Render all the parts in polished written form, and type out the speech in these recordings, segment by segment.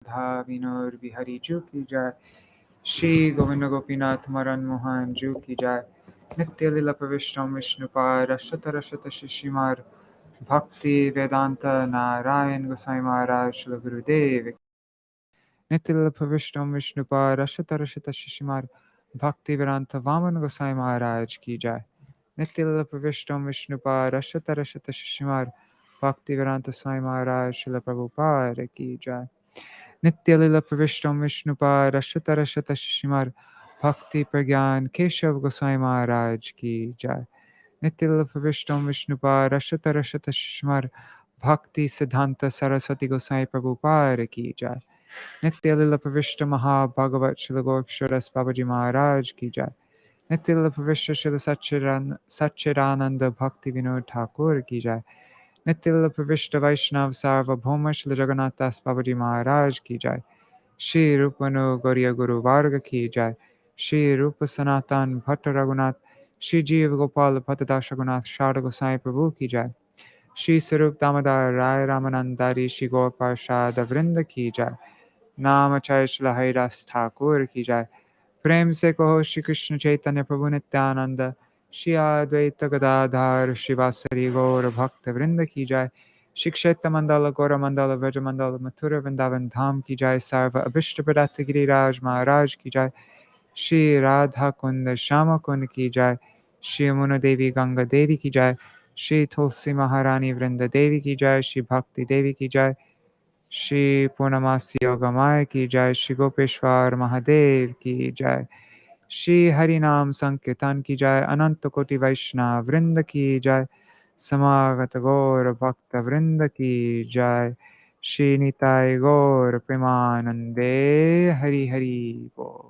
राधा विनोद बिहारी जू की जय। श्री गोविंद गोपीनाथ मरन मोहन जू की जय। नित्य लीला प्रविष्ट विष्णुपाद रशत रशत शिशिमार भक्ति वेदांत नारायण गोसाई महाराज श्री गुरुदेव। नित्य लीला प्रविष्ट विष्णुपाद रशत रशत शिशिमार भक्ति वेदांत वामन गोसाई महाराज की जय। नित्य लीला प्रविष्ट विष्णुपाद रशत रशत शिशिमार भक्ति वेदांत साई महाराज श्री प्रभुपाद की जय। नित्य लीला प्रविष्टम विष्णुपाद अश्वत रशत शिशिमार भक्ति प्रज्ञान केशव गोसाई महाराज की जय। नित्य लीला प्रविष्टम विष्णुपाद अश्वत रशत शिशिमार भक्ति सिद्धांत सरस्वती गोसाई प्रभुपाद की जय। नित्य लीला प्रविष्ट महाभागवत श्री गोक्षरस बाबाजी महाराज की जय। नित्य लीला प्रविष्ट श्री सच्चिदानंद भक्ति विनोद ठाकुर की जय। नित्य लीला प्रविष्ट वैष्णव सार्वभौम श्री जगन्नाथ दास बाबाजी महाराज की जय। श्री रूपनो गौरिया गुरु वार्ग की जय। श्री रूप सनातन भट्ट रघुनाथ श्री जीव गोपाल भट्टदास रघुनाथ शारद गोसाई प्रभु की जय। श्री स्वरूप दामोदर राय रामानंदारी श्री गौर पार्षद वृंद की जय। नाम चय श्री हरिदास ठाकुर की जय। प्रेम से कहो श्री कृष्ण चैतन्य प्रभु नित्यानंद श्री अद्वैत गदाधर शिवासरी गौर भक्त वृंद की जय। श्री क्षेत्र मंडल गौर मंडल व्रज मंडल मथुरा वृंदावन धाम की जय। सर्व अभिष्ट प्रदात गिरिराज महाराज की जय। श्री राधा कुंद श्याम कुंद की जय। श्री यमुना देवी गंगा देवी की जय। श्री तुलसी महारानी वृंद देवी की जय। श्री भक्ति देवी की जय। श्री पूर्णमासी योगमाय की जय। श्री गोपेश्वर महादेव की जय। श्री हरिनाम संकीर्तन की जय। अनंत कोटि वैष्णव वृंद की जय। समागत गौर भक्त वृंद की जय। श्री निताय गौर प्रेमानंदे हरि हरि बोल।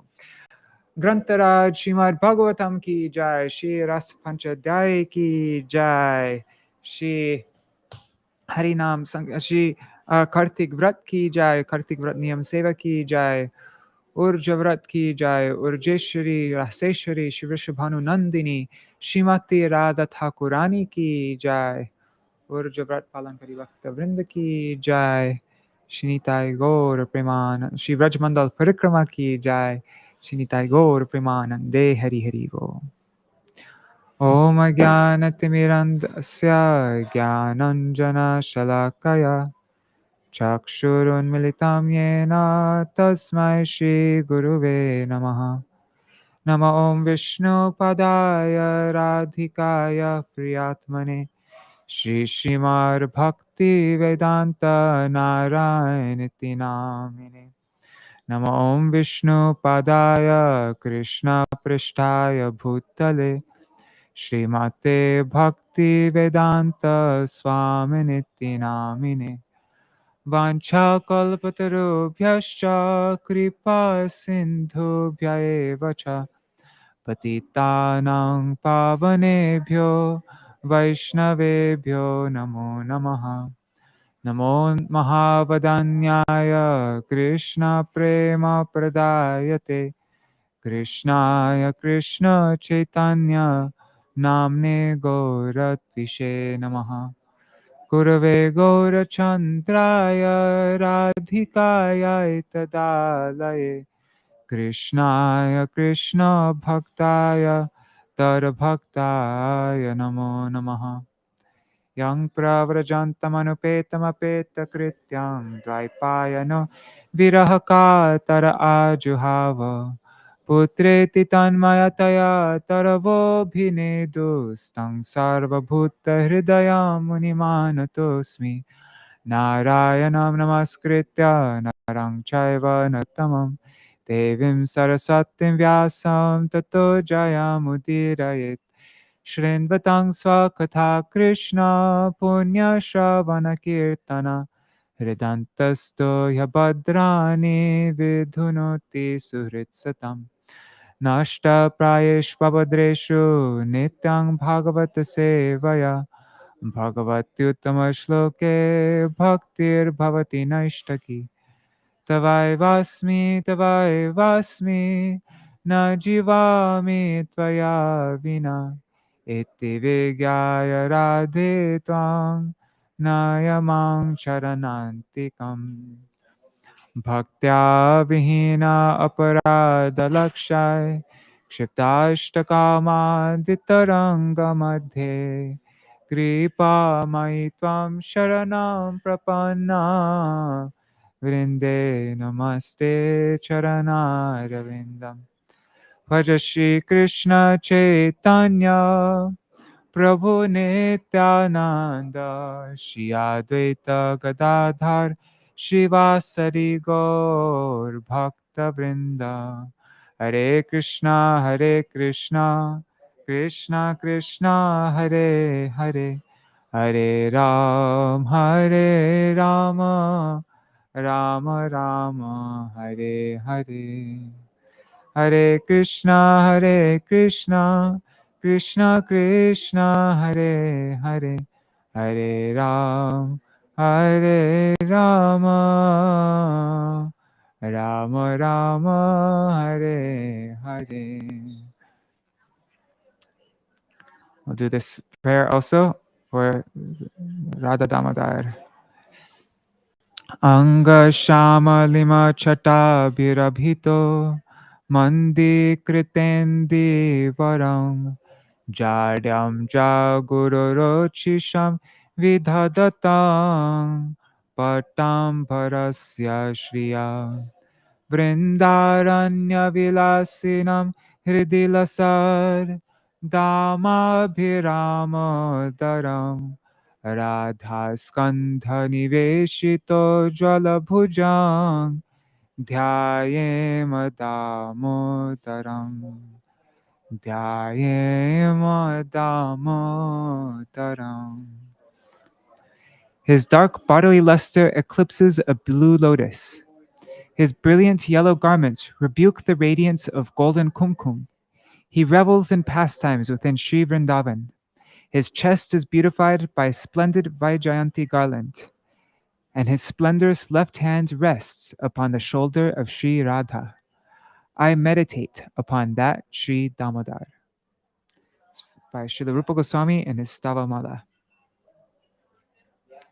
ग्रंथराज श्रीमद् भागवतम की जय। श्री रस-पाñcādhyayī की जय। श्री हरिनाम श्री कार्तिक व्रत की जय। कार्तिक व्रत नियम सेवा की जय। ऊर्ज व्रत की जय। ऊर्जेश्वरी रासेश्वरी श्री वृषभानु नंदिनी श्रीमती राधा ठाकुरानी की जय। ऊर्ज व्रत पालन करी भक्त वृंद की जय। श्री निताय गौर प्रेमानंद श्री व्रजमंडल परिक्रमा की जय। श्री निताय गौर प्रेमानंदे हरि हरि बोल। ओम ज्ञानतिमिरन्धस्य ज्ञानाञ्जनशलाकया चक्षुरुन्मिलितं येन तस्मै श्रीगुरुवे नमः। नमो ॐ विष्णुपदाय राधिकाय प्रियात्मने श्रीश्रीमद्भक्तिवेदान्त नारायणीति नामिने। नमो ॐ विष्णुपदाय कृष्णपृष्ठाय भूतले श्रीमते भक्तिवेदान्त स्वामिनिति नामिने। वाञ्छाकल्पतरुभ्यश्च कृपा सिन्धुभ्य एव च पतितानां पावनेभ्यो वैष्णवेभ्यो नमो नमः। नमो महावदन्याय कृष्णप्रेमप्रदायते कृष्णाय कृष्णचैतन्य नाम्ने गौरतिशे नमः। गुरवे गौरचन्द्राय राधिकायै तदालये कृष्णाय कृष्णभक्ताय तद्भक्ताय नमो नमः। यं प्रव्रजन्तमनुपेतमपेतकृत्यं द्वैपायनो विरहकातर आजुहाव पुत्रेति तन्मयतया तरवोऽभिनेदुस्तं सर्वभूतहृदयं मुनिमानतोऽस्मि। नारायणं नमस्कृत्य नरं चैव नरोत्तमं देवीं सरस्वतीं व्यासं ततो जयमुदीरयेत्। शृण्वतां स्वकथा कृष्ण पुण्यश्रवणकीर्तन हृदन्तस्तो ह्यभद्राणि विधुनोति सुहृत्सतम्। नष्टप्रायेष्वभद्रेषु नित्यं भागवत सेवया भगवत्युत्तमश्लोके भक्तिर्भवति नैष्टकी। तवैवास्मि न जीवामि त्वया विना इति विज्ञाय राधे त्वां नय मां शरणान्तिकम्। Bhaktya vihina aparadalakshay Kshiptashtakāmadhitaranga madhe Kripa mai tvam sharanam prapanna Vrinde namaste charanaravindam Bhaja Shri Krishna Chaitanya Prabhu Nityananda Shri Advaita Gadadhar Shivasari Gaur Bhakta Vrinda Hare Krishna Krishna Krishna Hare Hare Hare Rama Rama Rama Hare Hare Hare Krishna Krishna Krishna Hare Hare Hare Rama Rama Rama Hare Hare. We'll do this prayer also for Radha Damodar. Anga Shama Lima Chata Birabhito Mandi Kritendi Varam Jadyam Jagurorochisham Vidhadatam Patam Parasya Shriya Vrindaranya Vilasinam Hridilasar Damabhiramo Radha Skandha Niveshito Jwalabhujang Dhyayema Damodaram Dhyayema Damodaram. His dark bodily luster eclipses a blue lotus. His brilliant yellow garments rebuke the radiance of golden kumkum. He revels in pastimes within Sri Vrindavan. His chest is beautified by a splendid Vaijayanti garland, and his splendorous left hand rests upon the shoulder of Sri Radha. I meditate upon that Sri Damodar. It's by Srila Rupa Gosvāmī in his Stavamala.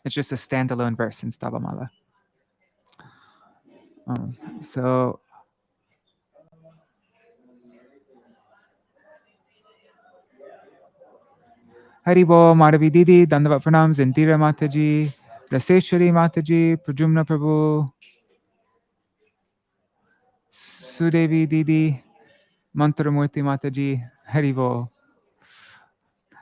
It's just a standalone verse in Stavamala. So Haribo, Madhavi Didi, Dandavat Pranams, Indira Mataji, Raseshwari Mataji, Prajumna Prabhu, Sudevi Didi, Mantramurti Mataji, Haribo.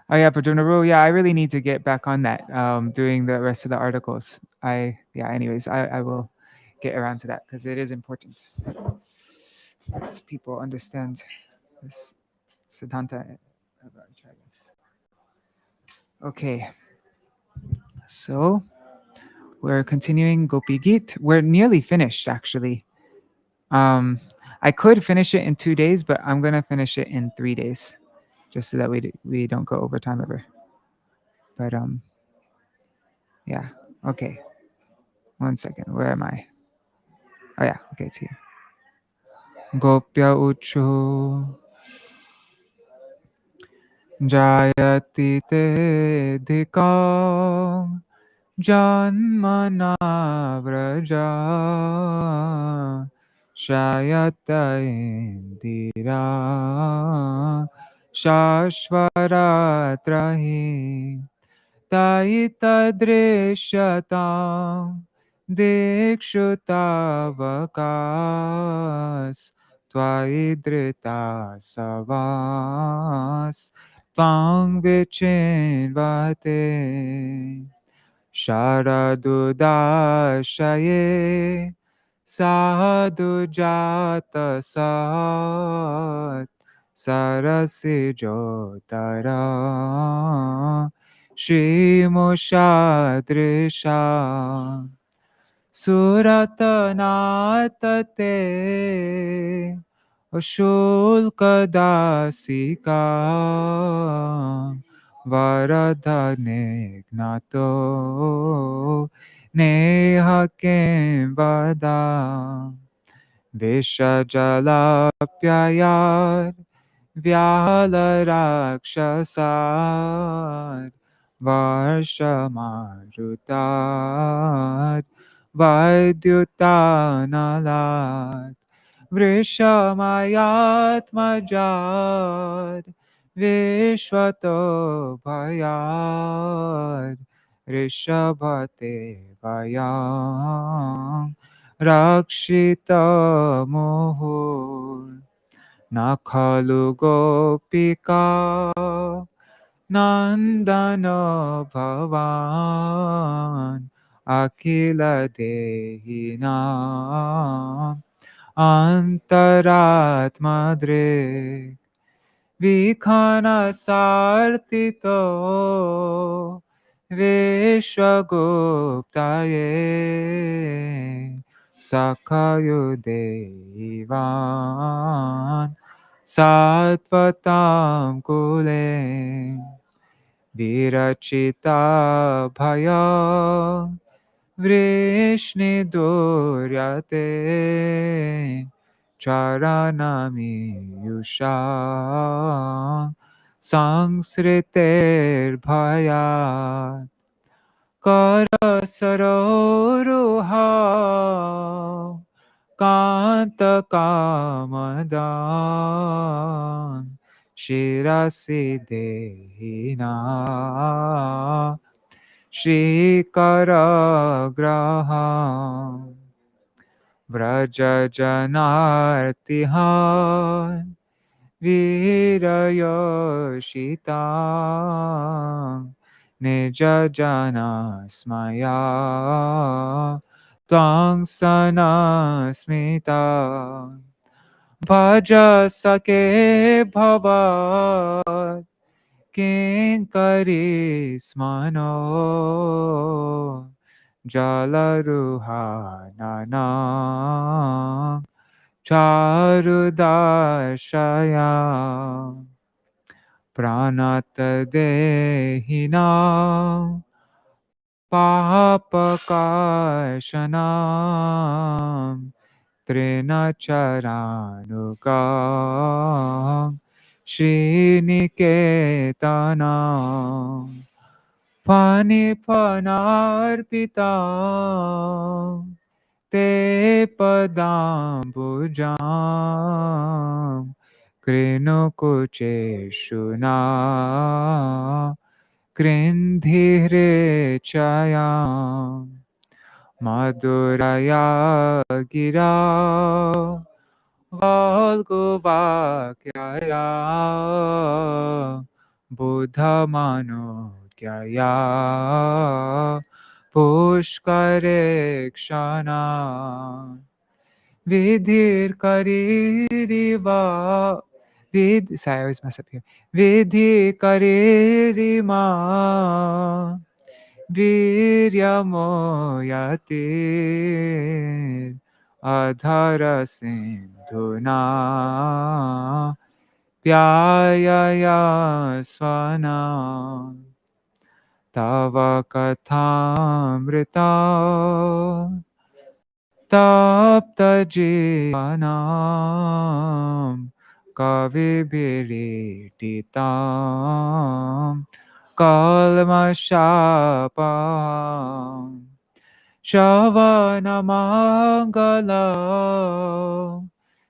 Oh yeah, Prajumna Prabhu. Yeah, I really need to get back on that, doing the rest of the articles. Anyways, I will get around to that because it is important. As people understand this Siddhanta. Okay, so we're continuing Gopī-gīta. We're nearly finished, actually. I could finish it in 2 days, but I'm gonna finish it in 3 days, just so that we don't go over time ever. But yeah. Okay. 1 second. Where am I? Oh yeah. Okay, it's here. Gopya uchu jayati te dhika janmana vraja shayata indira shashvaratrahi taita drishyata dikshutavakas tvaidrita savas tvang vichinvate sharadudashaye sadhu jata sat sarasi jotara Shrimushadrisha Suratanatate Ashulkadasika Varadhanignato Neha Kimbada Vishajalapyayar Vyalarakshasar Varsha Marutat Vaidyutanalat Vrishamayatmajad Vishvato Bhayad Rishabhate Vayam Rakshita Muhur Nakhalu Gopika Nandana Bhavan Akila Dehina Antaratmadre Vikhana Sartito Vishwaguptaye Sakhayu Devan Sattvatam Kule Virachita Bhaya Vrishni Duryate Charanami Yusha Sangsriter Bhaya Kara Saroruha Kanta Kamadan Shirasi Dehina Shri Karagraham Vraja Janartihan Virayoshitam Nija Janasmaya Tvang Sanasmita Bhaja Sake Bhavat Kinkari Smano Jalaruhanana Charudashaya Pranata Dehina Papakashanam Trinacharanuga Sriniketanam Panipanarpitam Te Padambujam Krinukucheshuna Krindhire Chayam Madhuraya Gira Valguvakyaya Buddhamano Kyaya Pushkare Kshana Vidhir Kaririva Sorry, I always mess up here. Vidhi Karirima Viryamoyate Adhara Sindhuna Pyayaya Svana Tava Kathamrita Tapta Jivanam Kavibhirititam Kalmashapam Shravanamangalam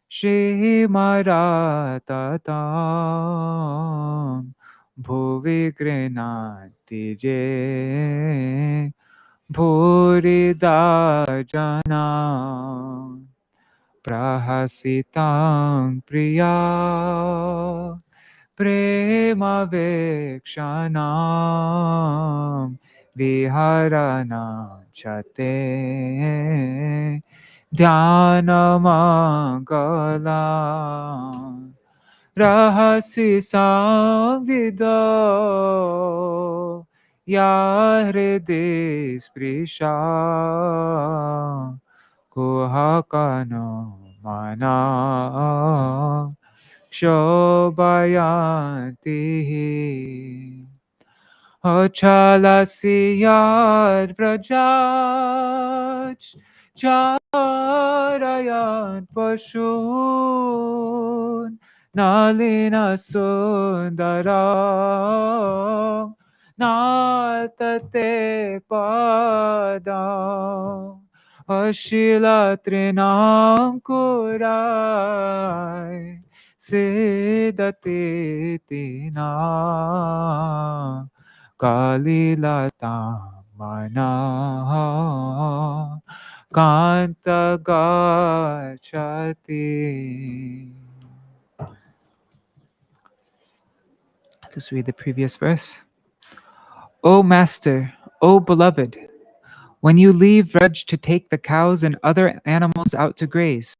Shrimaratatam Bhuvi Grinati Je Bhurida Jana Prahasitam Priya Prema Vekshanam Viharana Chate Dhyanamangala Rahasi Samvido Ya Hridi Sprisha Kuhakano Mana Shobayanti Achalasiyad Vrajaj Charayan Pashun Nalina Sundara Natate Padam Ashila Trinankurai Siddhati Tina Kalilata Mana Kanta Gachati. Just read the previous verse. O Master, O Beloved, when you leave Vraj to take the cows and other animals out to graze,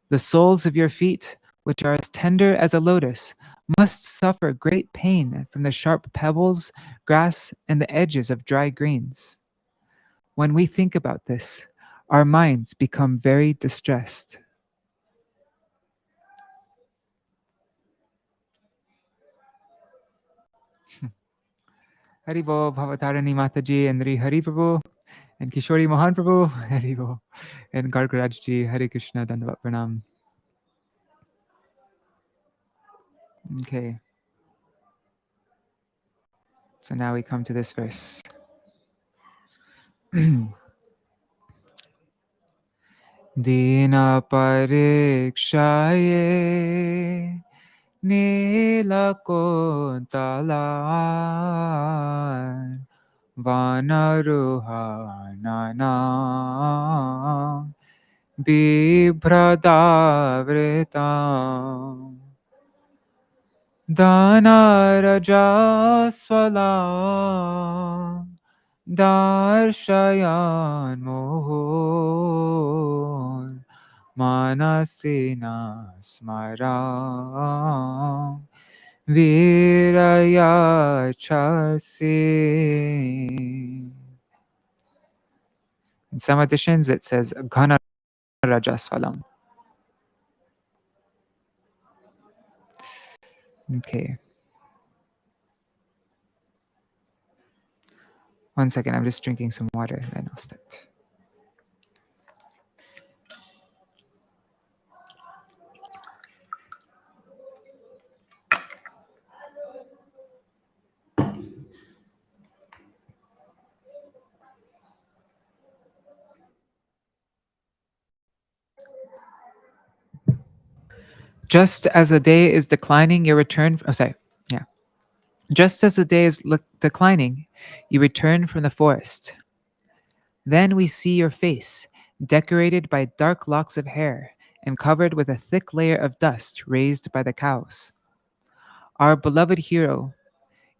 the soles of your feet, which are as tender as a lotus, must suffer great pain from the sharp pebbles, grass, and the edges of dry greens. When we think about this, our minds become very distressed. Haribo, Bhavatarani Mataji, and Hari Prabhu, and Kishori Mohan Prabhu, Haribo, and Gargarajji, Hare Krishna, Dandavat Pranam. Okay. So now we come to this verse. Dina parikshaye nila kuntalar vanaruhanana bibhradavritam danarajasvalam darshayan mohor manasina smaram viraya chasi. In some editions it says Ghana Rajasvalam. Okay. One second, I'm just drinking some water, then I'll start. Just as the day is declining, you return. Just as the day is declining, you return from the forest. Then we see your face, decorated by dark locks of hair and covered with a thick layer of dust raised by the cows. Our beloved hero,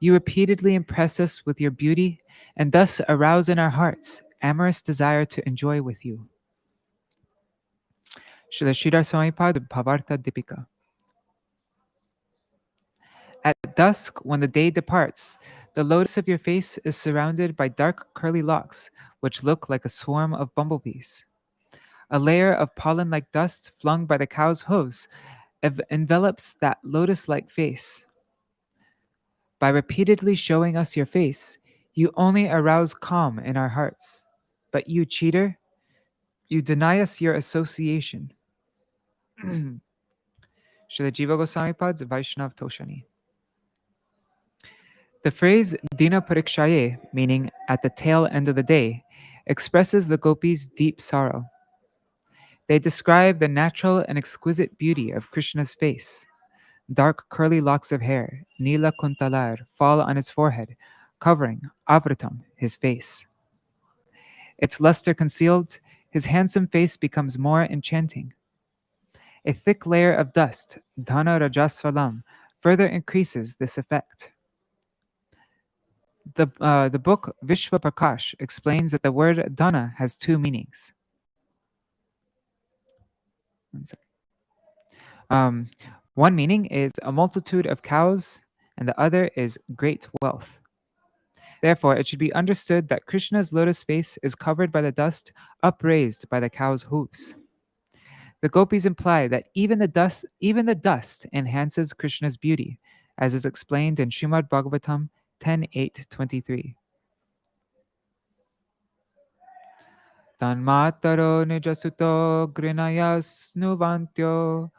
you repeatedly impress us with your beauty and thus arouse in our hearts amorous desire to enjoy with you. Śrīla Śrīdhara Swāmī Bhāvārtha Dīpikā. At dusk, when the day departs, the lotus of your face is surrounded by dark curly locks, which look like a swarm of bumblebees. A layer of pollen-like dust flung by the cow's hooves envelops that lotus-like face. By repeatedly showing us your face, you only arouse calm in our hearts. But you, cheater, you deny us your association. Śrīla Jīva Gosvāmī Vaiṣṇava Toṣaṇī. The phrase Dina Parikshaye, meaning at the tail end of the day, expresses the gopis' deep sorrow. They describe the natural and exquisite beauty of Krishna's face. Dark curly locks of hair, Nila Kuntalar, fall on his forehead, covering Avritam, his face. Its luster concealed, his handsome face becomes more enchanting. A thick layer of dust, Dhana Rajasvalam, further increases this effect. The book Vishva Prakash explains that the word Dhana has two meanings. One meaning is a multitude of cows, and the other is great wealth. Therefore, it should be understood that Krishna's lotus face is covered by the dust upraised by the cow's hooves. The gopis imply that even the dust enhances Krishna's beauty, as is explained in Srimad Bhagavatam 10.8.23. Tanmataro nijasuto grinayas nuvantyo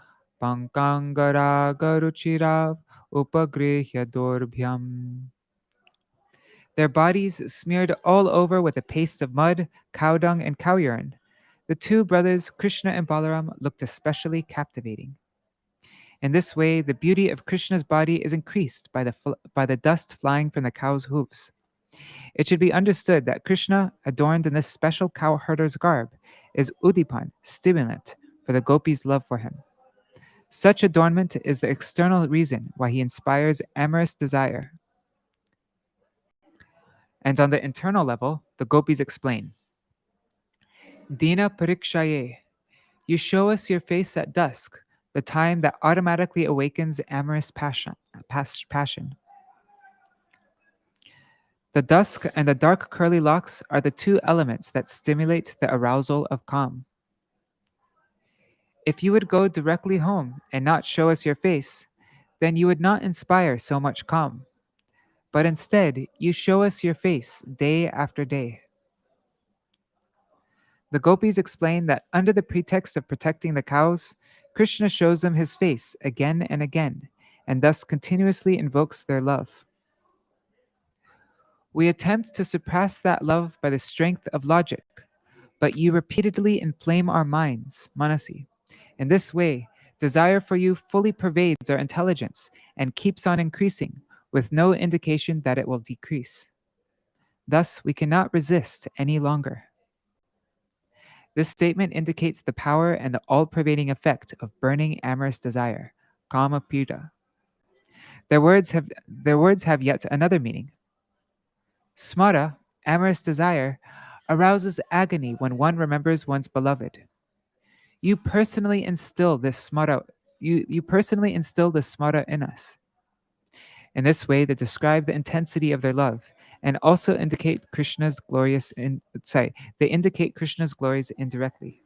pankangara garuchirav upagrihya dorbhyam. Their bodies smeared all over with a paste of mud, cow dung, and cow urine. The two brothers, Krishna and Balaram, looked especially captivating. In this way, the beauty of Krishna's body is increased by the dust flying from the cow's hooves. It should be understood that Krishna, adorned in this special cowherder's garb, is udipan, stimulant, for the gopis' love for him. Such adornment is the external reason why he inspires amorous desire. And on the internal level, the gopis explain, Dina parikshaye, you show us your face at dusk, the time that automatically awakens amorous passion. The dusk and the dark curly locks are the two elements that stimulate the arousal of calm. If you would go directly home and not show us your face, then you would not inspire so much calm. But instead, you show us your face day after day. The gopis explain that under the pretext of protecting the cows, Krishna shows them his face again and again, and thus continuously invokes their love. We attempt to suppress that love by the strength of logic, but you repeatedly inflame our minds, manasi. In this way, desire for you fully pervades our intelligence and keeps on increasing, with no indication that it will decrease. Thus, we cannot resist any longer. This statement indicates the power and the all-pervading effect of burning amorous desire, kama pida. Their words have yet another meaning. Smara, amorous desire, arouses agony when one remembers one's beloved. You personally instill this smara. You personally instill this smara in us. In this way, they describe the intensity of their love and also indicate Krishna's glorious. They indicate Krishna's glories indirectly.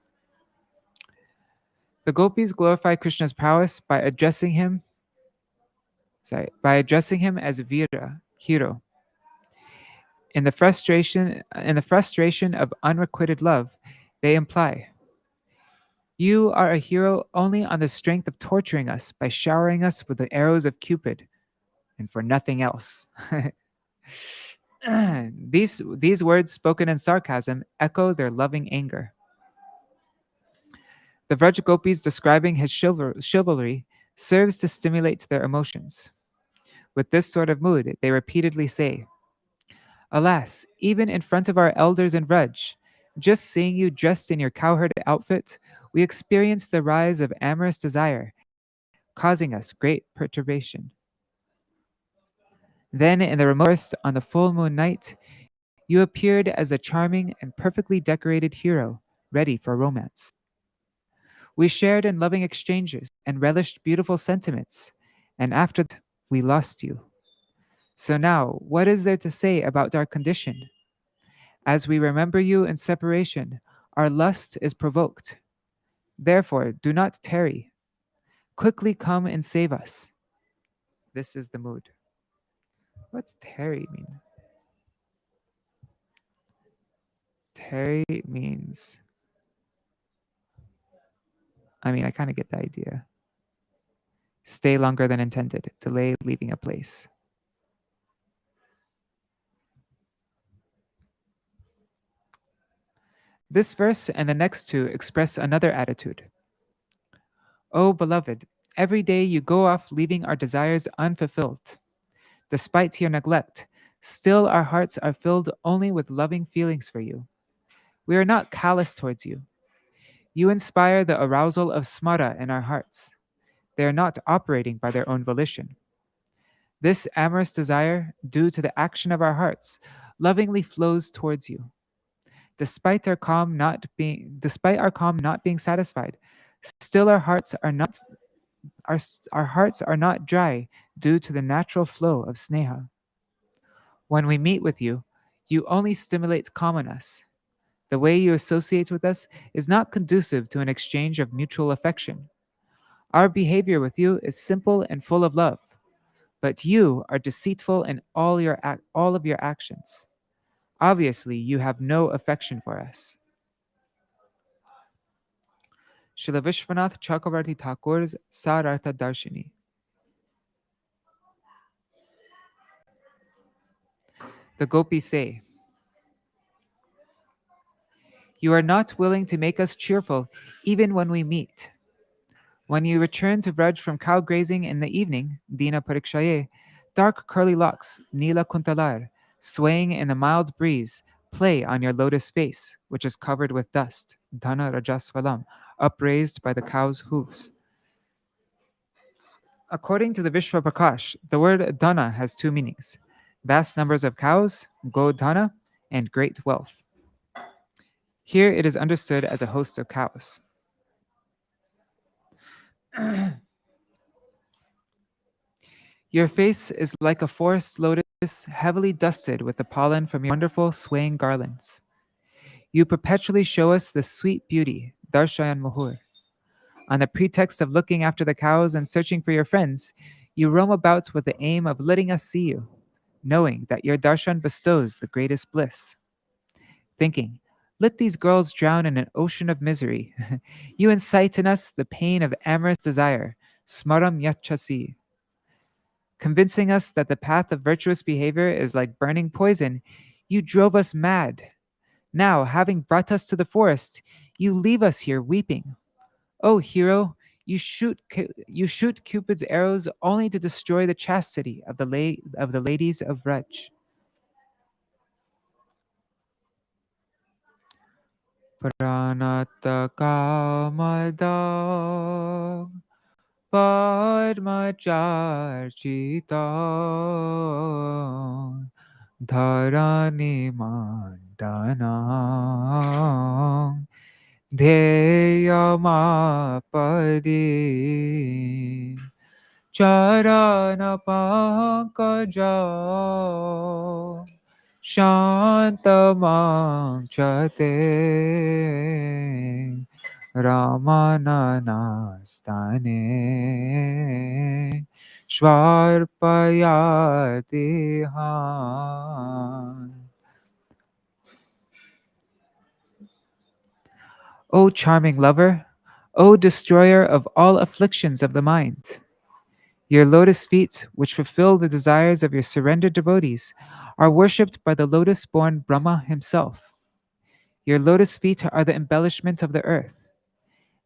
The gopis glorify Krishna's prowess by addressing him as Vira, hero. In the frustration of unrequited love, they imply, you are a hero only on the strength of torturing us by showering us with the arrows of Cupid, and for nothing else. These words spoken in sarcasm echo their loving anger. The Vraj Gopis describing his chivalry serves to stimulate their emotions. With this sort of mood, they repeatedly say, alas, even in front of our elders in Vraj, just seeing you dressed in your cowherd outfit, we experience the rise of amorous desire, causing us great perturbation. Then, in the remote forest on the full moon night, you appeared as a charming and perfectly decorated hero, ready for romance. We shared in loving exchanges and relished beautiful sentiments, and after that, we lost you. So now, what is there to say about our condition? As we remember you in separation, our lust is provoked. Therefore, do not tarry. Quickly come and save us. This is the mood. What's tarry mean? Tarry means, I kind of get the idea. Stay longer than intended, delay leaving a place. This verse and the next two express another attitude. O beloved, every day you go off leaving our desires unfulfilled. Despite your neglect, still our hearts are filled only with loving feelings for you. We are not callous towards you. You inspire the arousal of smara in our hearts. They are not operating by their own volition. This amorous desire, due to the action of our hearts, lovingly flows towards you. Despite our calm not being satisfied, still our hearts are not dry due to the natural flow of sneha. When we meet with you, you only stimulate calm in us. The way you associate with us is not conducive to an exchange of mutual affection. Our behavior with you is simple and full of love, but you are deceitful in all of your actions. Obviously, you have no affection for us. Śrīla Viśvanātha Cakravartī Ṭhākura's Sārārtha Darśinī. The gopis say, You are not willing to make us cheerful even when we meet. When you return to Vraj from cow grazing in the evening, Dina Parikshaye, dark curly locks, Nila Kuntalar, swaying in the mild breeze, play on your lotus face, which is covered with dust, Dhana Rajasvalam, upraised by the cow's hooves. According to the Vishvaprakash, the word dhana has two meanings: vast numbers of cows, godhana, and great wealth. Here it is understood as a host of cows. Your face is like a forest lotus heavily dusted with the pollen from your wonderful swaying garlands. You perpetually show us the sweet beauty, Darshayan Muhur. On the pretext of looking after the cows and searching for your friends, you roam about with the aim of letting us see you, knowing that your darshan bestows the greatest bliss. Thinking, let these girls drown in an ocean of misery. You incite in us the pain of amorous desire, smaram yachasi. Convincing us that the path of virtuous behavior is like burning poison, you drove us mad. Now, having brought us to the forest, you leave us here weeping. O hero, you shoot Cupid's arrows only to destroy the chastity of the ladies of Vraj. Pranata kamadam padmacharchitam dharani mandanam dheyamapadi charana pankajam Shantamam chate Ramananastane Shvarpayati Han. O charming lover, O destroyer of all afflictions of the mind, your lotus feet, which fulfill the desires of your surrendered devotees, are worshipped by the lotus-born Brahma himself. Your lotus feet are the embellishment of the earth.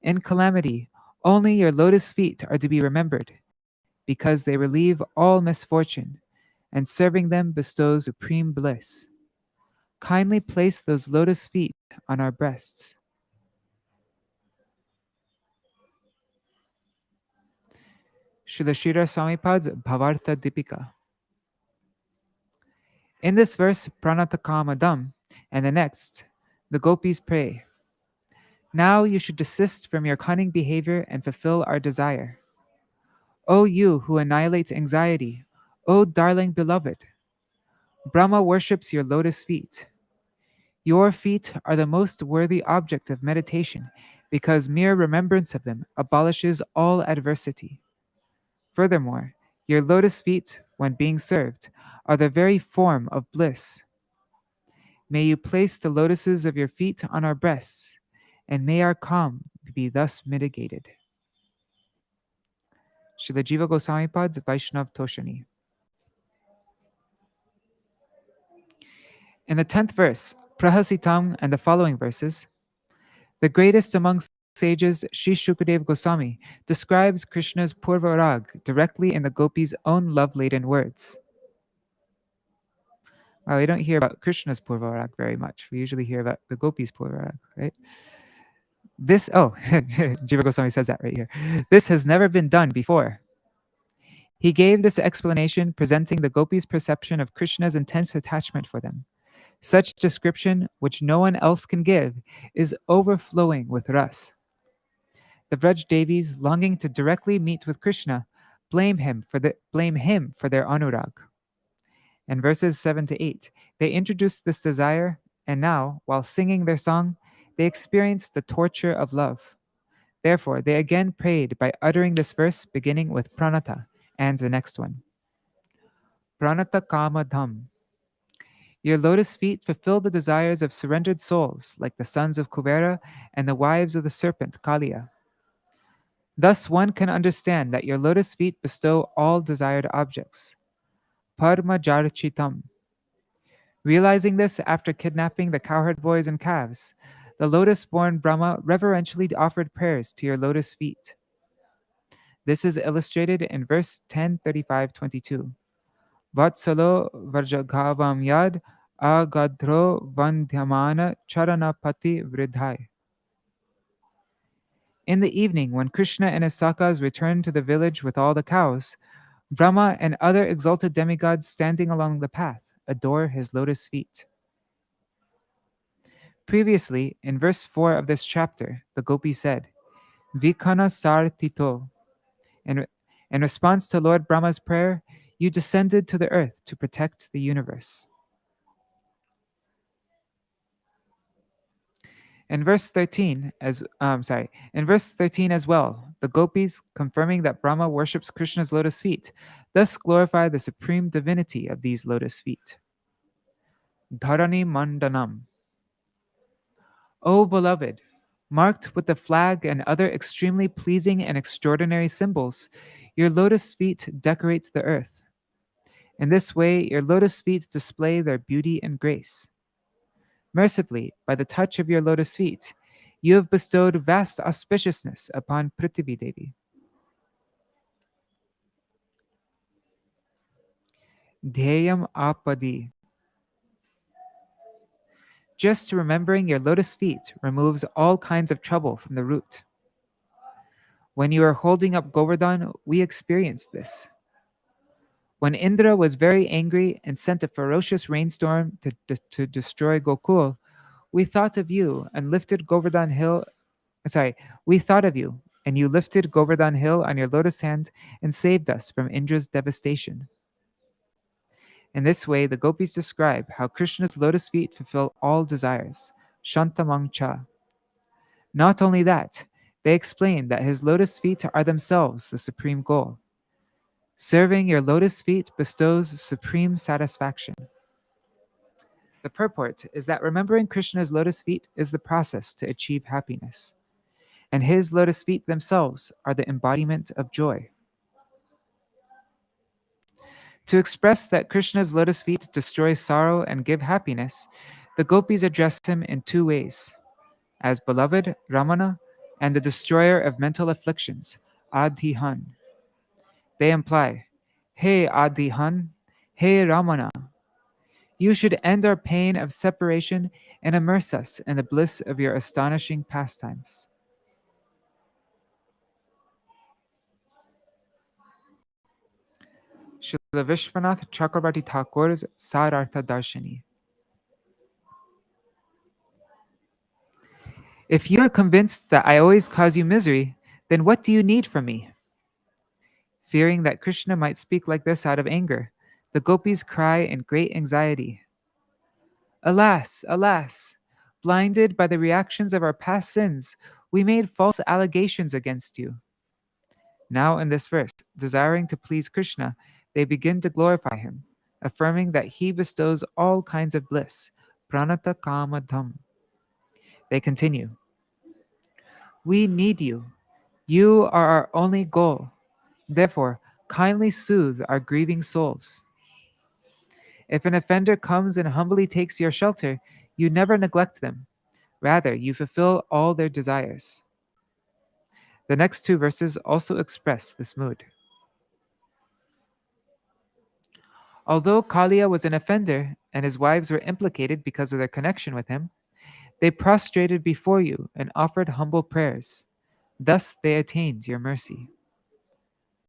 In calamity, only your lotus feet are to be remembered, because they relieve all misfortune, and serving them bestows supreme bliss. Kindly place those lotus feet on our breasts. Śrīla Śrīdhara Swamipad's Bhāvārtha Dīpikā. In this verse, Pranatakamadam, and the next, the Gopis pray, now you should desist from your cunning behavior and fulfill our desire. O you who annihilate anxiety, O darling beloved, Brahma worships your lotus feet. Your feet are the most worthy object of meditation because mere remembrance of them abolishes all adversity. Furthermore, your lotus feet, when being served, are the very form of bliss. May you place the lotuses of your feet on our breasts, and may our calm be thus mitigated. Śrīla Jīva Gosvāmī Pad's Vaiṣṇava Toṣaṇī. In the 10th verse, Prahasitam, and the following verses, the greatest among sages, Sri Shukadev Goswami, describes Krishna's Purva Rag directly in the Gopis' own love-laden words. Well, we don't hear about Krishna's Purva Rag very much. We usually hear about the Gopis' Purva Rag, right? Jiva Goswami says that right here. This has never been done before. He gave this explanation presenting the Gopis' perception of Krishna's intense attachment for them. Such description, which no one else can give, is overflowing with ras. The Vraj Devis, longing to directly meet with Krishna, blame him for their anurag. In verses 7 to 8, they introduce this desire, and now, while singing their song, they experience the torture of love. Therefore, they again prayed by uttering this verse beginning with pranata and the next one. Pranata kama dham. Your lotus feet fulfill the desires of surrendered souls, like the sons of Kuvera and the wives of the serpent Kaliya. Thus, one can understand that your lotus feet bestow all desired objects. Padmajarchitam. Realizing this after kidnapping the cowherd boys and calves, the lotus-born Brahma reverentially offered prayers to your lotus feet. This is illustrated in verse 10:35-22. Vatsalo Varjaghavam Yad Agadro Vandhyamana Charanapati Vridhai. In the evening, when Krishna and his Sakas returned to the village with all the cows, Brahma and other exalted demigods standing along the path adore his lotus feet. Previously, in verse 4 of this chapter, the Gopi said, Vikana Sārtito. In response to Lord Brahma's prayer, you descended to the earth to protect the universe. In verse 13 as well, the Gopis, confirming that Brahma worships Krishna's lotus feet, thus glorify the supreme divinity of these lotus feet. Dharani Mandanam. O beloved, marked with the flag and other extremely pleasing and extraordinary symbols, your lotus feet decorates the earth. In this way, your lotus feet display their beauty and grace. Mercifully, by the touch of your lotus feet, you have bestowed vast auspiciousness upon Prithvi Devi. Dhyayam apadi. Just remembering your lotus feet removes all kinds of trouble from the root. When you are holding up Govardhan, we experienced this. When Indra was very angry and sent a ferocious rainstorm to destroy Gokul, we thought of you and lifted Govardhan Hill. We thought of you, and you lifted Govardhan Hill on your lotus hand and saved us from Indra's devastation. In this way, the Gopis describe how Krishna's lotus feet fulfill all desires, Shantamang Cha. Not only that, they explain that his lotus feet are themselves the supreme goal. Serving your lotus feet bestows supreme satisfaction. The purport is that remembering Krishna's lotus feet is the process to achieve happiness, and his lotus feet themselves are the embodiment of joy. To express that Krishna's lotus feet destroy sorrow and give happiness, the Gopis address him in two ways: as beloved, Ramana, and the destroyer of mental afflictions, Adhihan. They imply, Hey Adhihan, hey Ramana, you should end our pain of separation and immerse us in the bliss of your astonishing pastimes. Śrīla Viśvanātha Cakravartī Ṭhākura's Sārārtha Darśinī. If you are convinced that I always cause you misery, then what do you need from me? Fearing that Krishna might speak like this out of anger, the Gopis cry in great anxiety. Alas, alas! Blinded by the reactions of our past sins, we made false allegations against you. Now in this verse, desiring to please Krishna, they begin to glorify him, affirming that he bestows all kinds of bliss, pranata kama dham. They continue, we need you. You are our only goal. Therefore, kindly soothe our grieving souls. If an offender comes and humbly takes your shelter, you never neglect them. Rather, you fulfill all their desires. The next two verses also express this mood. Although Kaliya was an offender and his wives were implicated because of their connection with him, they prostrated before you and offered humble prayers. Thus they attained your mercy.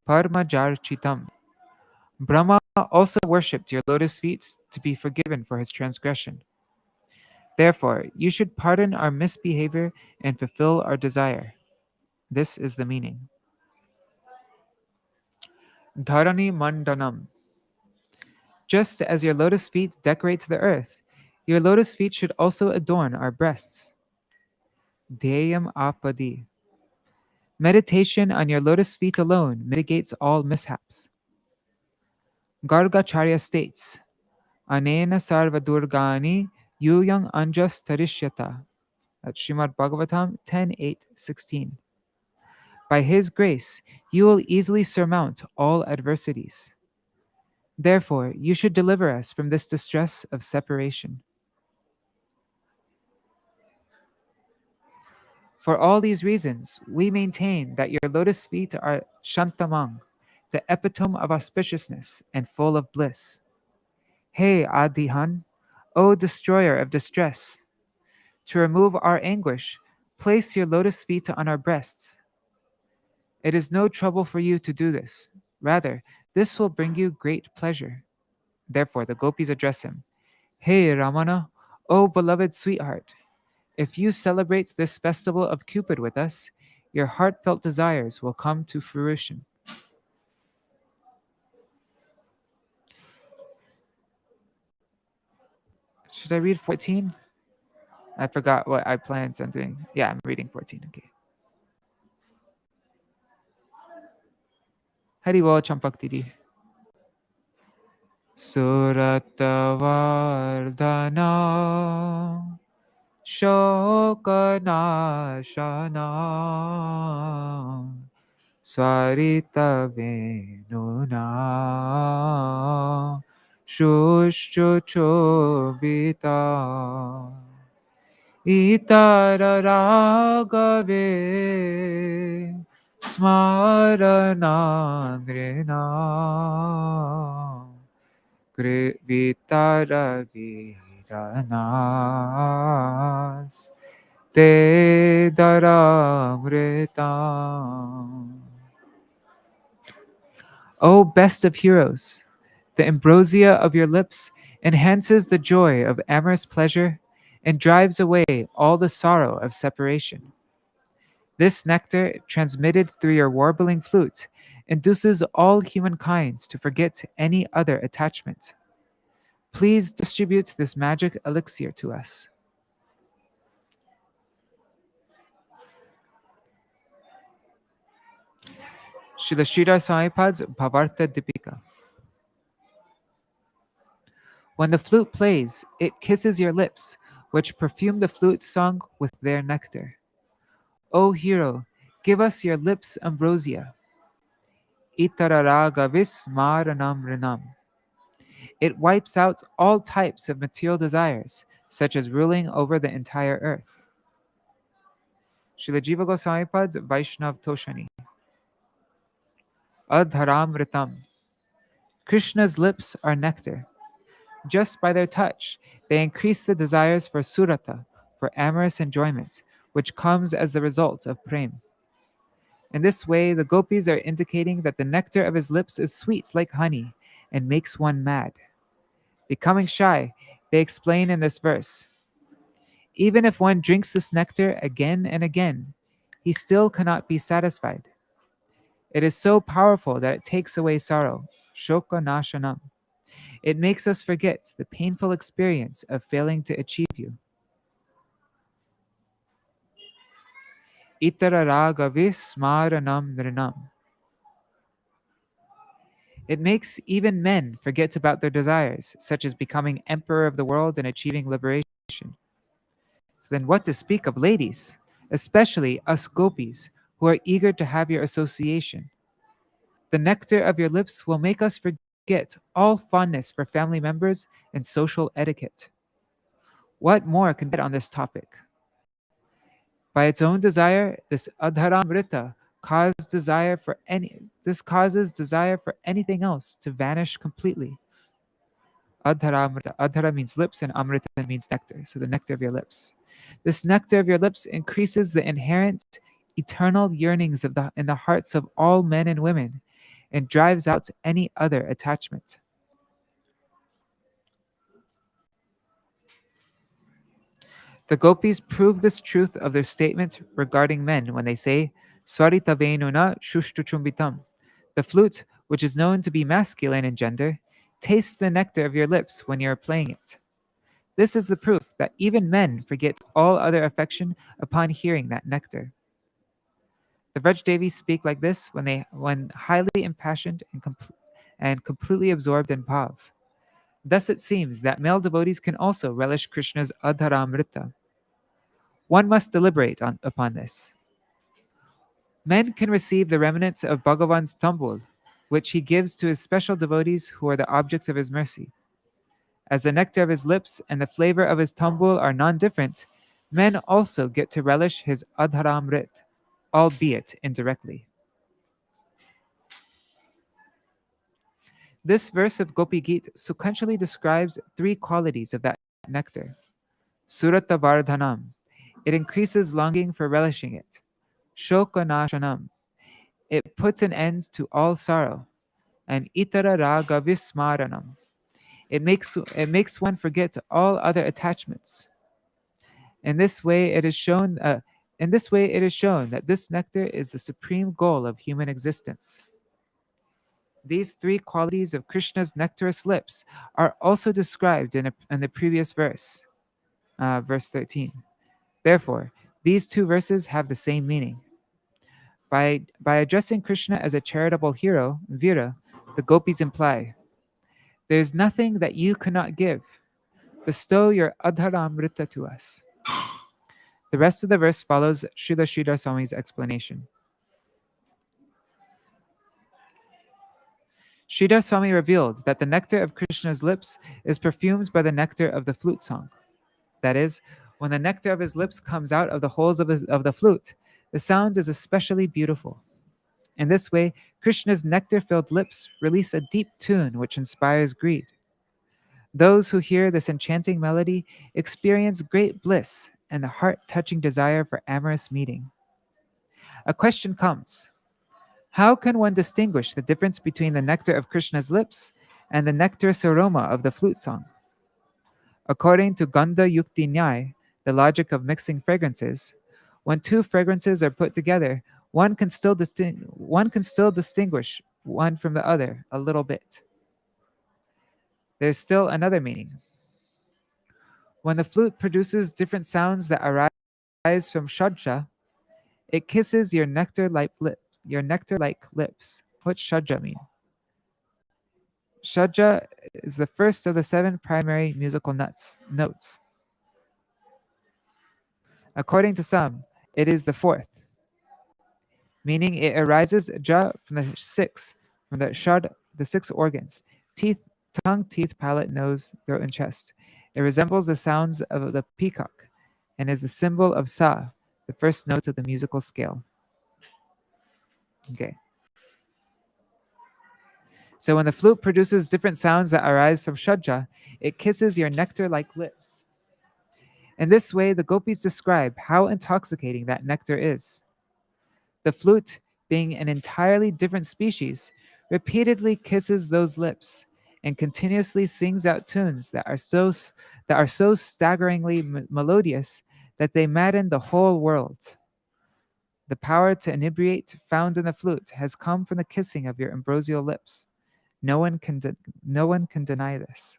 Parmajarchitam. Brahma also worshipped your lotus feet to be forgiven for his transgression. Therefore, you should pardon our misbehavior and fulfill our desire. This is the meaning. Dharani Mandanam. Just as your lotus feet decorate the earth, your lotus feet should also adorn our breasts. Dhyayam apadi. Meditation on your lotus feet alone mitigates all mishaps. Gargacharya states, Anena sarva durgani yuyang anjas tarishyata. That's Srimad Bhagavatam 10:8-16. By his grace, you will easily surmount all adversities. Therefore, you should deliver us from this distress of separation. For all these reasons, we maintain that your lotus feet are Shantamang, the epitome of auspiciousness and full of bliss. Hey Adihan, O destroyer of distress, to remove our anguish, place your lotus feet on our breasts. It is no trouble for you to do this. Rather, this will bring you great pleasure. Therefore, the gopis address him. Hey Ramana, O beloved sweetheart, if you celebrate this festival of Cupid with us, your heartfelt desires will come to fruition. Should I read 14? I forgot what I planned on doing. Yeah, I'm reading 14. Okay. Haribo Champak Didi. Suratavardhana Shokanashana Svarita Venuna Shushchuchobita Itara Ragave Smaranandrina Vitara Viranas Te Daramritam. O best of heroes, the ambrosia of your lips enhances the joy of amorous pleasure and drives away all the sorrow of separation. This nectar, transmitted through your warbling flute, induces all humankind to forget any other attachment. Please distribute this magic elixir to us. Śrīla Śrīdhara Swamipad's Bhāvārtha Dīpikā. When the flute plays, it kisses your lips, which perfume the flute song with their nectar. O hero, give us your lips' ambrosia. Itararagavis maranam rinam. It wipes out all types of material desires, such as ruling over the entire earth. Śrīla Jīva Gosvāmīpad's Vaiṣṇava Toṣaṇī. Adharamritam. Krishna's lips are nectar. Just by their touch, they increase the desires for Sārārtha, for amorous enjoyment, which comes as the result of prem. In this way, the gopis are indicating that the nectar of his lips is sweet like honey and makes one mad. Becoming shy, they explain in this verse, even if one drinks this nectar again and again, he still cannot be satisfied. It is so powerful that it takes away sorrow, shoka nashanam. It makes us forget the painful experience of failing to achieve you. Itara ragavis smaranam nrinam. It makes even men forget about their desires, such as becoming emperor of the world and achieving liberation. So then what to speak of ladies, especially us gopis, who are eager to have your association. The nectar of your lips will make us forget all fondness for family members and social etiquette. What more can be said on this topic? By its own desire, this adharamrita causes desire for anything else to vanish completely. Adharamrita. Adhara means lips and amrita means nectar. So the nectar of your lips. This nectar of your lips increases the inherent eternal yearnings in the hearts of all men and women and drives out any other attachment. The gopis prove this truth of their statement regarding men when they say, Svarita venuna shushtuchumbitam. The flute, which is known to be masculine in gender, tastes the nectar of your lips when you are playing it. This is the proof that even men forget all other affection upon hearing that nectar. The Vrajdevis speak like this when highly impassioned and completely absorbed in bhav. Thus it seems that male devotees can also relish Krishna's adharamrita. One must deliberate upon this. Men can receive the remnants of Bhagavan's tambul, which he gives to his special devotees who are the objects of his mercy. As the nectar of his lips and the flavor of his tambul are non-different, Men also get to relish his adharamrit, albeit indirectly. This verse of Gopī-gīta sequentially describes three qualities of that nectar. Surata vardhanam, it increases longing for relishing it. Shokanashanam, it puts an end to all sorrow. And itara raga vismaranam, it makes one forget all other attachments. In this way, it is shown. That this nectar is the supreme goal of human existence. These three qualities of Krishna's nectarous lips are also described in the previous verse, verse 13. Therefore, these two verses have the same meaning. By addressing Krishna as a charitable hero, Vira, the gopis imply, there is nothing that you cannot give. Bestow your adharamrita to us. The rest of the verse follows Śrīla Swāmī's explanation. Śrīla Swāmī revealed that the nectar of Krishna's lips is perfumed by the nectar of the flute song. That is, when the nectar of his lips comes out of the holes of the flute, the sound is especially beautiful. In this way, Krishna's nectar-filled lips release a deep tune which inspires greed. Those who hear this enchanting melody experience great bliss and a heart-touching desire for amorous meeting. A question comes. How can one distinguish the difference between the nectar of Krishna's lips and the nectarous aroma of the flute song? According to Gandha Yukti Nyaya, the logic of mixing fragrances, when two fragrances are put together, one can still distinguish one from the other a little bit. There's still another meaning. When the flute produces different sounds that arise from shadja, it kisses your nectar-like lips. What's shadja mean? Shadja is the first of the 7 primary musical notes. According to some, it is the 4th, meaning it arises from the 6, from the shad, the 6 organs: teeth, tongue, teeth, palate, nose, throat, and chest. It resembles the sounds of the peacock and is the symbol of sa, the first note of the musical scale. Okay. So when the flute produces different sounds that arise from shadja, it kisses your nectar-like lips. In this way, the gopis describe how intoxicating that nectar is. The flute, being an entirely different species, repeatedly kisses those lips and continuously sings out tunes that are so staggeringly melodious that they madden the whole world. The power to inebriate found in the flute has come from the kissing of your ambrosial lips. No one can deny this.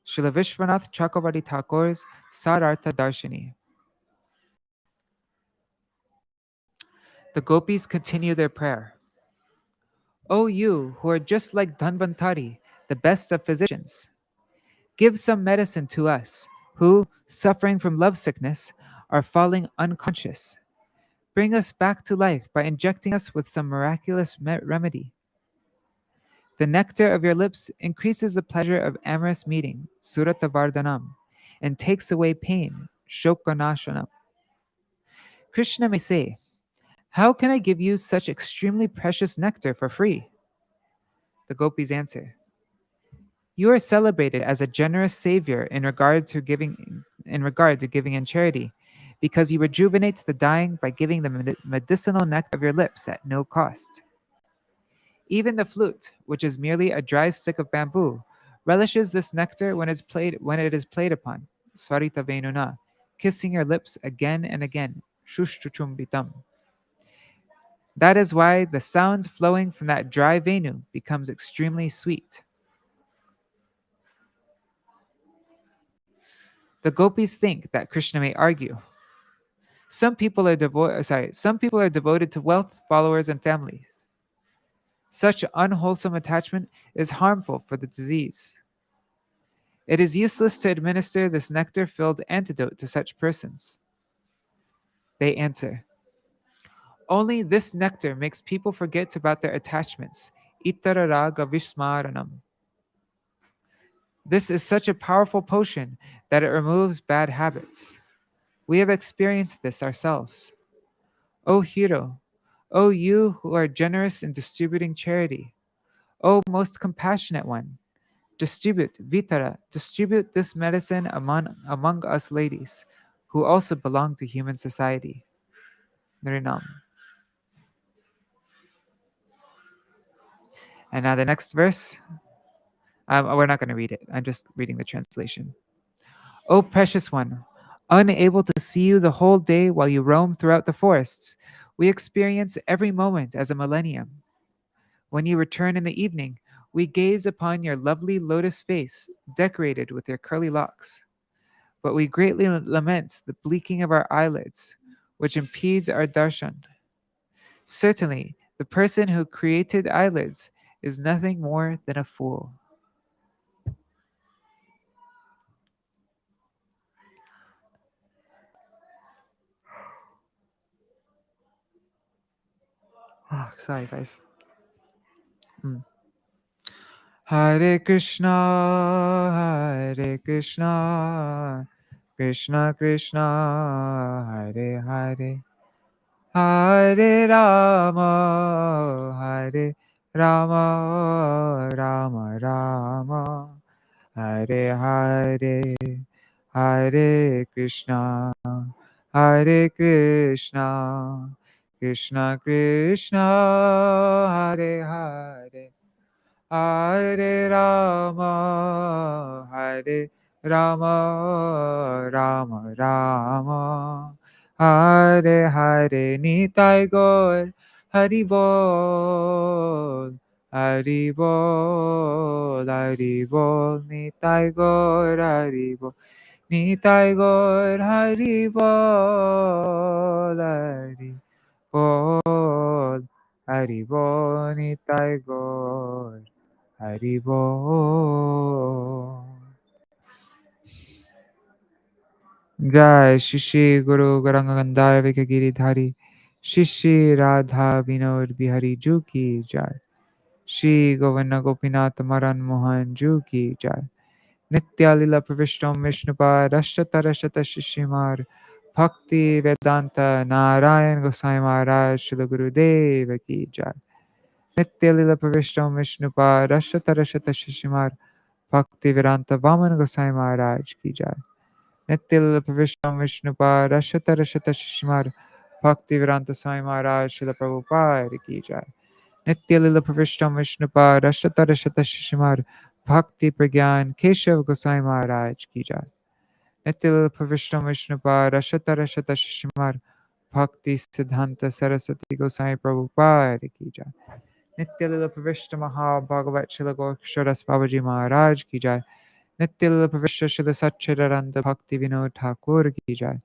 Srila Viśvanātha Cakravartī Thakur's Sārārtha Darśinī. The gopis continue their prayer. O you who are just like Dhanvantari, the best of physicians, give some medicine to us who, suffering from lovesickness, are falling unconscious. Bring us back to life by injecting us with some miraculous remedy. The nectar of your lips increases the pleasure of amorous meeting, surata vardhanam, and takes away pain, shokanashanam. Krishna may say, how can I give you such extremely precious nectar for free? The gopis answer, you are celebrated as a generous savior in regard to giving and charity, because you rejuvenate the dying by giving the medicinal nectar of your lips at no cost. Even the flute, which is merely a dry stick of bamboo, relishes this nectar when it is played upon, svarita venuna, kissing your lips again and again, shushtuchumbitam. That is why the sound flowing from that dry venu becomes extremely sweet. The gopis think that Krishna may argue. Some people are devoted to wealth, followers, and families. Such unwholesome attachment is harmful for the disease. It is useless to administer this nectar-filled antidote to such persons. They answer, only this nectar makes people forget about their attachments. Itara raga vismaranam. This is such a powerful potion that it removes bad habits. We have experienced this ourselves. O hero, O you who are generous in distributing charity, O most compassionate one, distribute this medicine among us ladies, who also belong to human society. Narinam. And now the next verse. We're not going to read it. I'm just reading the translation. O precious one, unable to see you the whole day while you roam throughout the forests, we experience every moment as a millennium. When you return in the evening, we gaze upon your lovely lotus face, decorated with your curly locks. But we greatly lament the blinking of our eyelids, which impedes our darshan. Certainly, the person who created eyelids is nothing more than a fool. Oh, sorry, guys. Hare Krishna, Hare Krishna, Krishna Krishna, Hare Hare, Hare Rama, Hare Rama, Rama Rama, Hare Hare, Hare Krishna, Hare Krishna, Krishna Krishna, Hare Hare, Hare Rama, Hare Rama, Rama Rama, Hare Hare, Nitai Gaur, Hari Bol, Hari Bol, Hari Bol, Nitai Gaur, Hari Bol, Nitai Gaur, Hari Bol, Hari Bol, Hari Bol, Nitai Gaur. Haribo. Jai Shishi Guru Garangandaya Vikagiri Dhari Shishi Radha Vinod Bihari Ju ki Jai Shri Govinda Gopinath Maran Mohan Ju ki Jai Nitya Lila Pravishtam Vishnupa Rashata Rashata Shishimar Bhakti Vedanta Narayan Gosai Maharaj Shila Guru Deva ki Jai Nitya Lila Pravishtam Vishnupa Rashata Rashata Shishimar Bhakti Vedanta Vaman Gosai Maharaj ki Jai Nityal Pravishtam Vishnupa Rashata Rashata Shishmar Bhakti Vedanta Swami Maharaj Srila Prabhupada ki Jai Nityalila Pravishtam Vishnupa Rashata Rashata Shishmar Bhakti Pragyan Keshav Gosai Maharaj ki Jai Nityalila Pravishtam Vishnupa Rashata Rashata Shishmar Bhakti Siddhanta Saraswati Gosai Prabhupada ki Jai Nityalila Pravishta Maha Bhagavat Srila Goksharas Babaji Maharaj ki Jai Nityalila Pravishta Srila Satchidananda Bhakti Vinod Ṭhākura ki Jai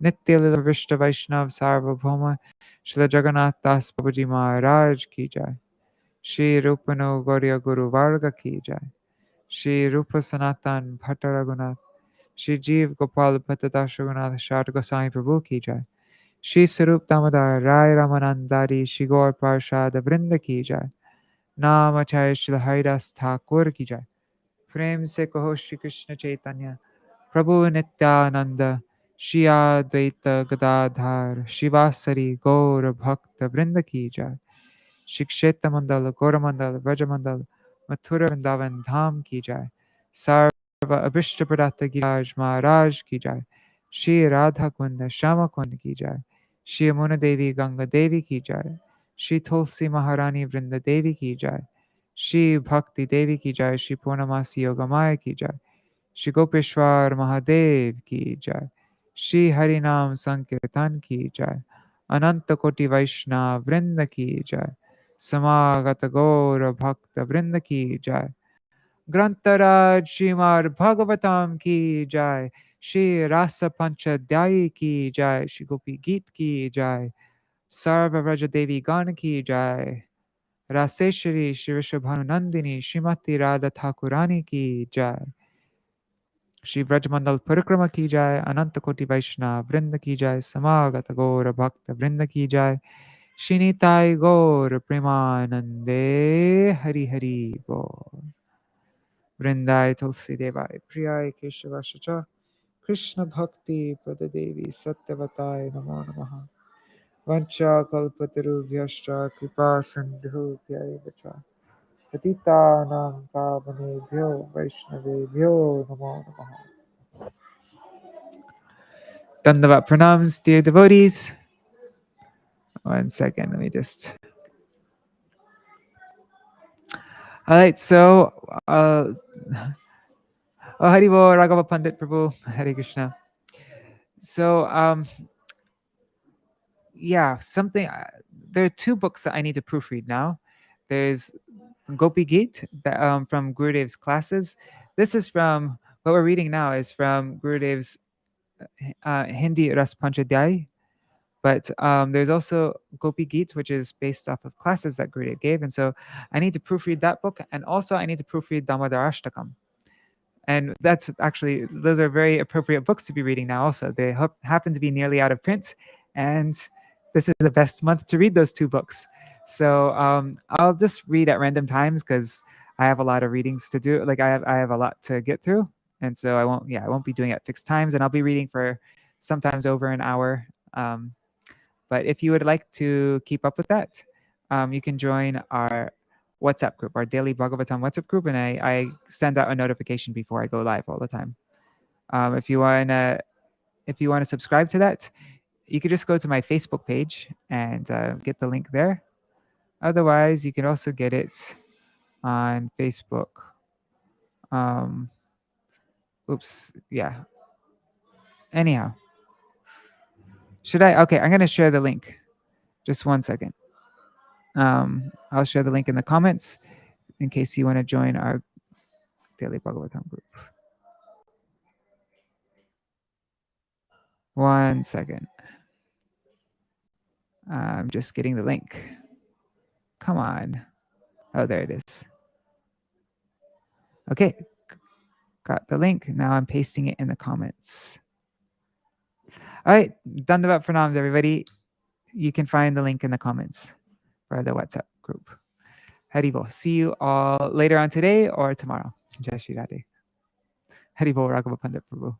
Nityalila Pravishta Vaishnava Sarvabhauma Srila Jagannath Das Babaji Maharaj ki Jai Shri Rupano Gaurya Guru Varga ki Jai Shri Rupa Sanatan Bhatta Raghunath Shri Jeev Gopal Bhatta Das Raghunath Shad Gosai Prabhu ki Jai Shri Sarup Damodar Rai Ramanandari Shri Gaur Parshad Vrinda ki Jai Nama Acharya Srila Haridas Thakur ki Jai प्रेम से कहो श्री कृष्ण चैतन्य प्रभु नित्यानंद श्री अद्वैत गदाधर शिवासरी गौर भक्त वृंद की जय श्री क्षेत्र मंडल गौर मंडल व्रज मंडल मथुरा वृंदावन धाम की जय सर्व अभिष्ट प्रदाता गिरिराज महाराज की जय श्री राधा कुंड श्याम कुंड की जय श्री यमुना देवी गंगा देवी की जय श्री तुलसी महारानी वृंद देवी की जय श्री भक्ति देवी की जय श्री पूर्णमासी योगमाया की जय श्री गोपेश्वर महादेव की जय श्री हरिनाम संकीर्तन की जय अनंत कोटि वैष्णव वृंद की जय समागत गौर भक्त वृंद की जय ग्रंथराज श्रीमद् भागवतम की जय श्री रास-पाñcādhyayī की जय श्री गोपी-गीत की जय सर्व व्रज देवी गण की जय रासेश्वरी श्री विश्वभानुनंदिनी श्रीमती राधा ठाकुरानी की जय श्री ब्रजमंडल परिक्रमा की जय अनंत कोटि वैष्णव वृंद की जय समागत गौर भक्त वृंद की जय श्री निताई गौर प्रेमानंदे हरि हरि बोल Vrindai Tulsi Devai Priyai Keshavashacha Krishna Bhakti Pradadevi Satyavatai Namo Namaha Vancha Kalpatarubhyascha Kripa Sindhubhya Vacha Patitanam Pavanebhyo Vaishnavebhyo Namo Namaha. Dandavat pranams, dear devotees. 1 second, let me just. All right, so, oh, Haribol, Raghava Pandit Prabhu, Hare Krishna. So, yeah, something. There are 2 books that I need to proofread now. There's Gopī-gīta from Gurudev's classes. This is from what we're reading now is from Gurudev's Hindi Rāsa-pañcādhyayī. But there's also Gopī-gīta, which is based off of classes that Gurudev gave. And so I need to proofread that book. And also I need to proofread Damodarashtakam. And that's actually, those are very appropriate books to be reading now also. They happen to be nearly out of print. And this is the best month to read those 2 books. So I'll just read at random times because I have a lot of readings to do. Like I have a lot to get through. And so I won't be doing it at fixed times. And I'll be reading for sometimes over an hour. But if you would like to keep up with that, you can join our WhatsApp group, our daily Bhagavatam WhatsApp group, and I send out a notification before I go live all the time. If you wanna subscribe to that, you could just go to my Facebook page and get the link there. Otherwise, you can also get it on Facebook. Oops, yeah. Anyhow, should I? Okay, I'm gonna share the link. Just 1 second. I'll share the link in the comments in case you want to join our daily Bhagavatam group. 1 second. I'm just getting the link. Come on. Oh, there it is. Okay. Got the link. Now I'm pasting it in the comments. All right. Dandavat pranams, everybody. You can find the link in the comments for the WhatsApp group. Haribol. See you all later on today or tomorrow. Jai Shri Radhe. Haribol Raghava Pandit Prabhu.